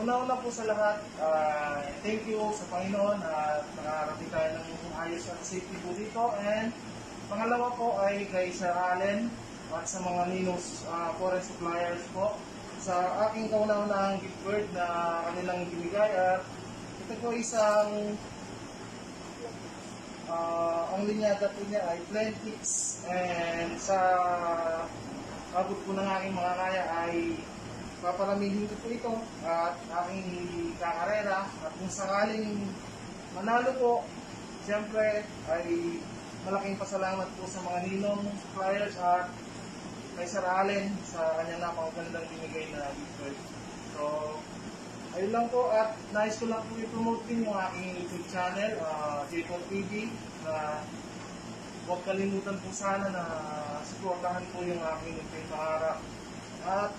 Una-una po sa lahat, thank you sa Panginoon at nakarating tayo ng ayos at safety po dito. And pangalawa po ay kay Sir Allen at sa mga Ninos foreign suppliers po sa aking kauna-unahang gift card na kanilang ibinigay. At ito po isang ang linyada po niya ay Plentix, and sa abot po ng aking mga kaya ay paparamihin ko po ito at aking kakarera. At kung sakaling manalo po, siyempre ay malaking pasalamat po sa mga Ninong suppliers at kay Sir Allen sa kanyang napakagandang binigay na gift card. So, ayun lang po, at nais ko lang po i-promote din yung aking YouTube channel, J4 TV, na huwag kalimutan po sana na supportahan po yung aking pangarap. At